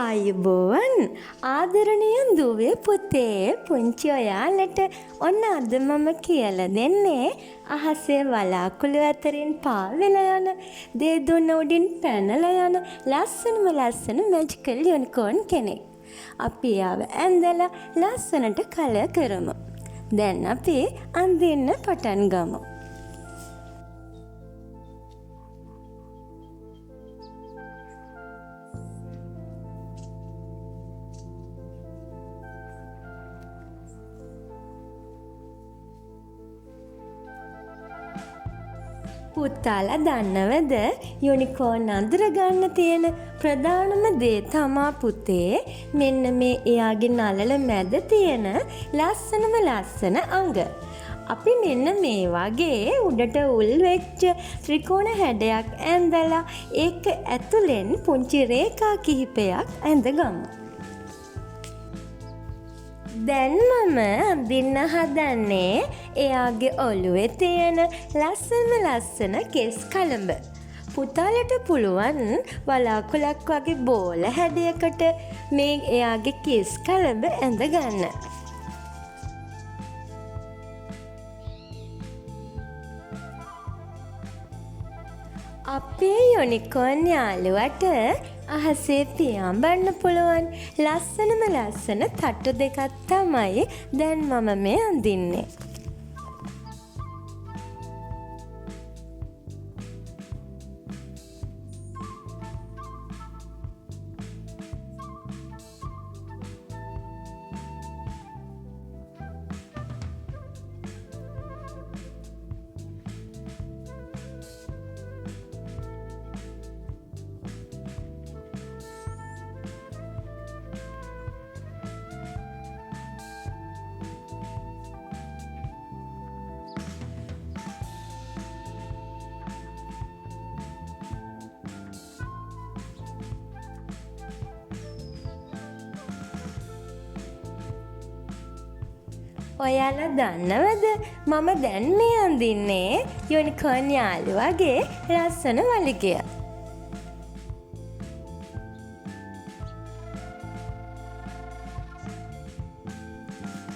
ආයුබෝවන් ආදරණීය දුවේ පුතේ පුංචි ඔයාලට ඔන්න අද මම කියලා දෙන්නේ අහසේ වලාකුළු අතරින් පාවෙලා යන දේ දුන්න උඩින් පැනලා යන ලස්සන මැජිකල් යුනිකෝර්න් කෙනෙක්. අපි ආව ඇඳලා ලස්සනට කලර් කරමු. දැන් අපි අඳින්න පටන් ගමු. පුතාලා දන්නවද යුනිකෝර්න් අඳුර ගන්න තියෙන ප්‍රධානම දේ තමා පුතේ මෙන්න මේ එයාගේ නළල මැද තියෙන ලස්සන අඟ. අපි මෙන්න මේ වගේ උඩට උල් වෙච්ච ත්‍රිකෝණ හැඩයක් ඇඳලා ඒක ඇතුලෙන් පුංචි රේඛා කිහිපයක් ඇඳගමු. දැන් මම අඳින්න හදන්නේ එයාගේ ඔළුවේ තියෙන ලස්සන කෙස් කළඹ. පුතාලට පුළුවන් වලාකුළක් වගේ බෝල හැඩයකට මේ එයාගේ කෙස් කළඹ ඇඳගන්න. අපේ යුනිකෝර්න් යාළුවට අහසේ පියාඹන්න පුළුවන් ලස්සන තට්ටු දෙකක් තමයි දැන් මම මේ අඳින්නේ. ඔයාලා දන්නවද මම දැන් මේ අඳින්නේ යුනිකෝර්න් යාළුවගේ ලස්සන වලිගය.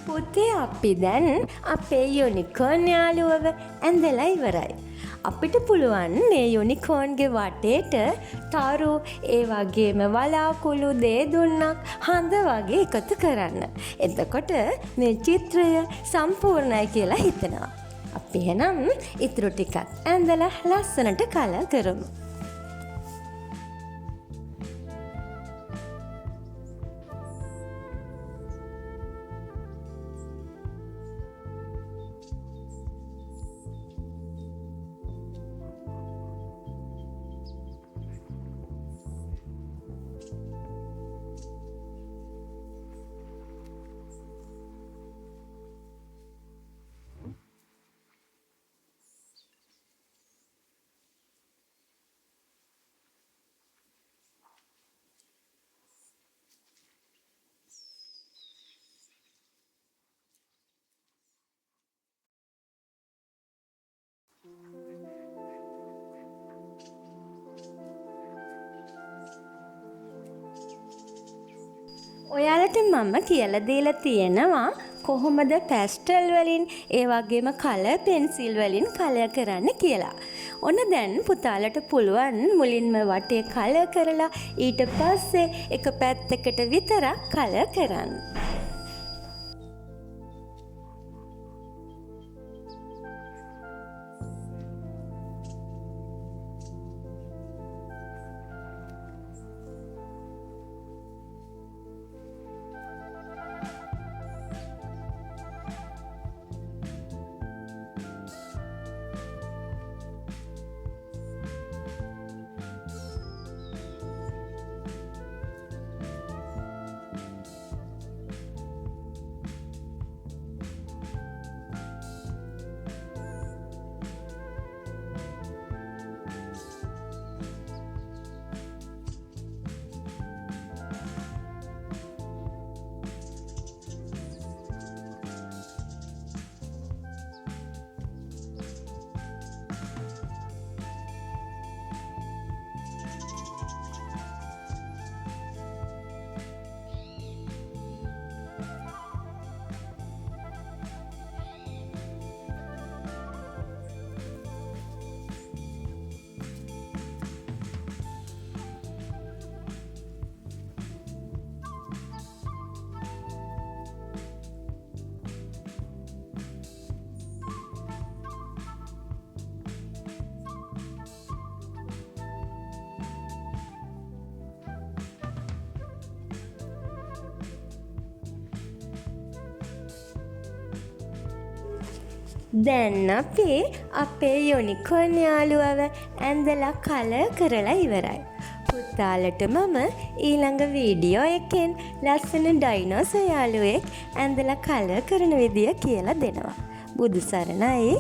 පුතේ අපි දැන් අපේ යුනිකෝර්න් යාළුවව ඇඳලා ඉවරයි. අපිට පුළුවන් මේ යුනිකෝර්න්ගේ වටේට තරු ඒ වගේම වලාකුළු දේ දුන්නක් හඳ වගේ එකතු කරන්න. එතකොට මේ චිත්‍රය සම්පූර්ණයි කියලා හිතෙනවා. අපි එහෙනම් ඉතුරු ටිකත් ඇඳලා ලස්සනට කලර් කරමු. ඔයාලට මම කියලා දීලා තියෙනවා කොහොමද පැස්ටල් වලින් ඒ වගේම කලර් පෙන්සිල් වලින් කලර් කරන්න කියලා. ඔන්න දැන් පුතාලට පුළුවන් මුලින්ම වටේ කලර් කරලා ඊට පස්සේ එක පැත්තකට විතරක් කලර් කරන්න. දැන් අපි අපේ යුනිකෝන් යාළුවව ඇඳලා කලර් කරලා ඉවරයි. පුතාලට මම ඊළඟ වීඩියෝ එකෙන් ලස්සන ඩයිනෝසර් යාළුවෙක් ඇඳලා කලර් කරන විදිය කියලා දෙනවා. බුදු සරණයි.